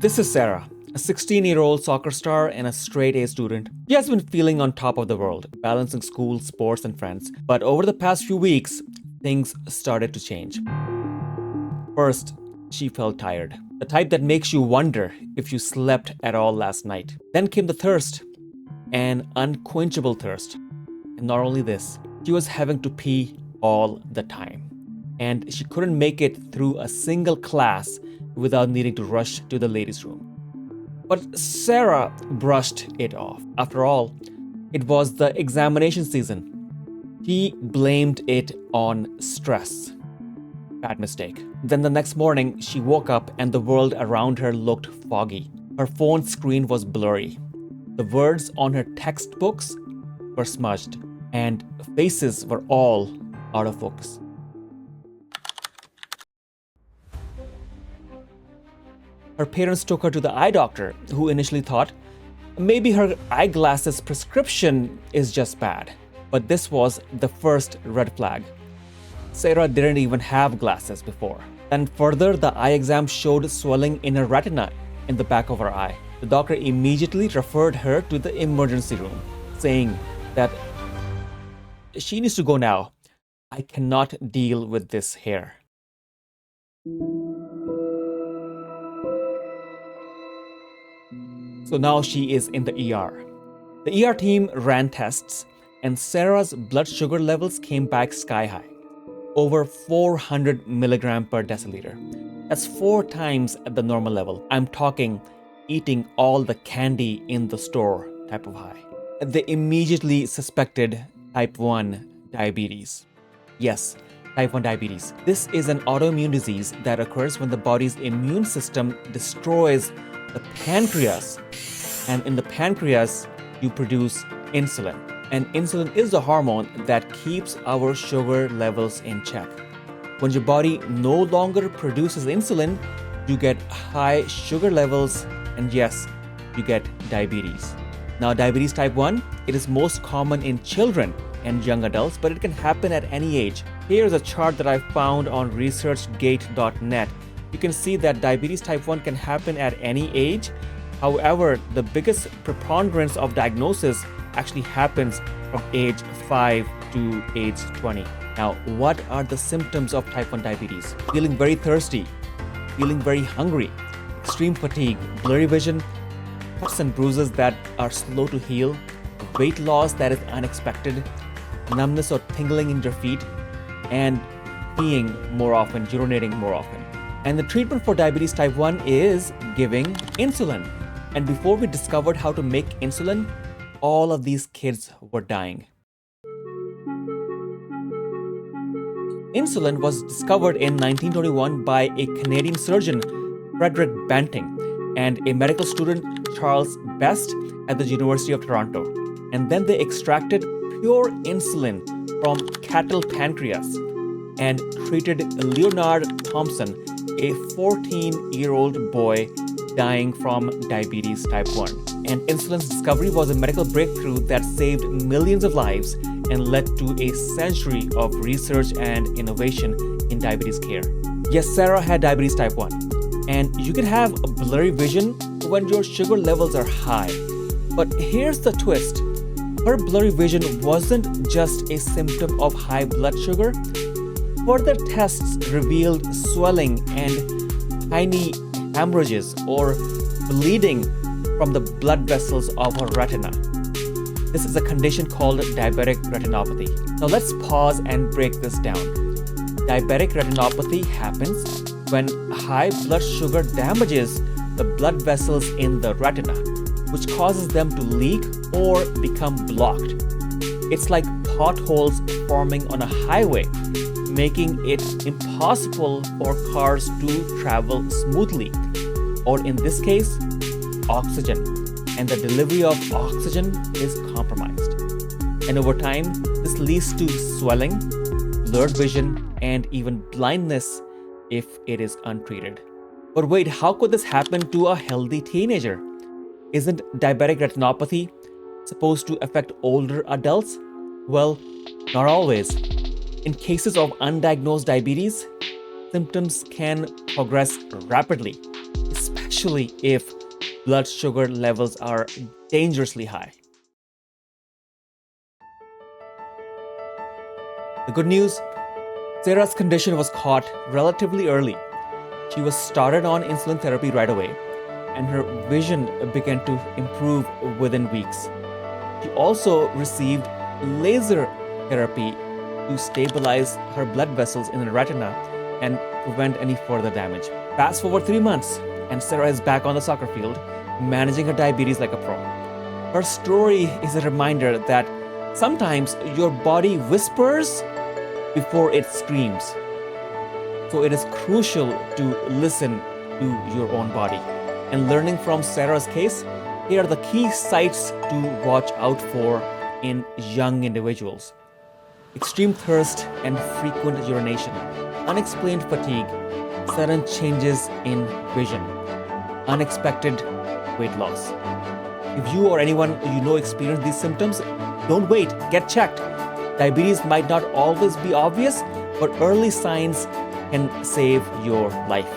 This is Sarah, a 16-year-old soccer star and a straight-A student. She has been feeling on top of the world, balancing school, sports, and friends. But over the past few weeks, things started to change. First, she felt tired. The type that makes you wonder if you slept at all last night. Then came the thirst, an unquenchable thirst. And not only this, she was having to pee all the time. And she couldn't make it through a single class without needing to rush to the ladies' room. But Sarah brushed it off. After all, it was the examination season. She blamed it on stress. Bad mistake. Then the next morning, she woke up and the world around her looked foggy. Her phone screen was blurry. The words on her textbooks were smudged, and faces were all out of focus. Her parents took her to the eye doctor, who initially thought maybe her eyeglasses prescription is just bad. But this was the first red flag. Sarah didn't even have glasses before. Then further, the eye exam showed swelling in her retina in the back of her eye. The doctor immediately referred her to the emergency room, saying that she needs to go now. I cannot deal with this hair. So now she is in the ER. The ER team ran tests, and Sarah's blood sugar levels came back sky high, over 400 milligram per deciliter. That's 4 times at the normal level. I'm talking eating all the candy in the store type of high. They immediately suspected type 1 diabetes. Yes, type 1 diabetes. This is an autoimmune disease that occurs when the body's immune system destroys the pancreas, and in the pancreas you produce insulin, and insulin is the hormone that keeps our sugar levels in check. When your body no longer produces insulin, you get high sugar levels, and yes, you get diabetes. Now, diabetes type 1, it is most common in children and young adults, but it can happen at any age. Here's a chart that I found on researchgate.net. You can see that diabetes type 1 can happen at any age. However, the biggest preponderance of diagnosis actually happens from age 5 to age 20. Now, what are the symptoms of type 1 diabetes? Feeling very thirsty, feeling very hungry, extreme fatigue, blurry vision, cuts and bruises that are slow to heal, weight loss that is unexpected, numbness or tingling in your feet, and peeing more often, urinating more often. And the treatment for diabetes type 1 is giving insulin. And before we discovered how to make insulin, all of these kids were dying. Insulin was discovered in 1921 by a Canadian surgeon, Frederick Banting, and a medical student, Charles Best, at the University of Toronto. And then they extracted pure insulin from cattle pancreas and treated Leonard Thompson, a 14-year-old boy dying from diabetes type 1. And insulin's discovery was a medical breakthrough that saved millions of lives and led to a century of research and innovation in diabetes care. Yes, Sarah had diabetes type 1, and you can have a blurry vision when your sugar levels are high. But here's the twist. Her blurry vision wasn't just a symptom of high blood sugar. Further tests revealed swelling and tiny hemorrhages or bleeding from the blood vessels of her retina. This is a condition called diabetic retinopathy. Now let's pause and break this down. Diabetic retinopathy happens when high blood sugar damages the blood vessels in the retina, which causes them to leak or become blocked. It's like potholes forming on a highway, making it impossible for cars to travel smoothly, or in this case, oxygen, and the delivery of oxygen is compromised. And over time, this leads to swelling, blurred vision, and even blindness if it is untreated. But wait, how could this happen to a healthy teenager? Isn't diabetic retinopathy supposed to affect older adults? Well, not always. In cases of undiagnosed diabetes, symptoms can progress rapidly, especially especially if blood sugar levels are dangerously high. The good news, Sarah's condition was caught relatively early. She was started on insulin therapy right away, and her vision began to improve within weeks. She also received laser therapy to stabilize her blood vessels in the retina and prevent any further damage. Fast forward 3 months, and Sarah is back on the soccer field, managing her diabetes like a pro. Her story is a reminder that sometimes your body whispers before it screams. So it is crucial to listen to your own body. And learning from Sarah's case, here are the key sights to watch out for in young individuals: extreme thirst and frequent urination, unexplained fatigue, sudden changes in vision, unexpected weight loss. If you or anyone you know experience these symptoms, don't wait, get checked. Diabetes might not always be obvious, but early signs can save your life.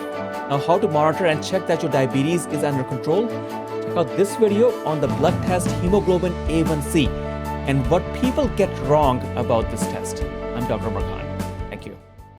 Now, how to monitor and check that your diabetes is under control? Check out this video on the blood test hemoglobin A1C and what people get wrong about this test. I'm Dr. Markhan.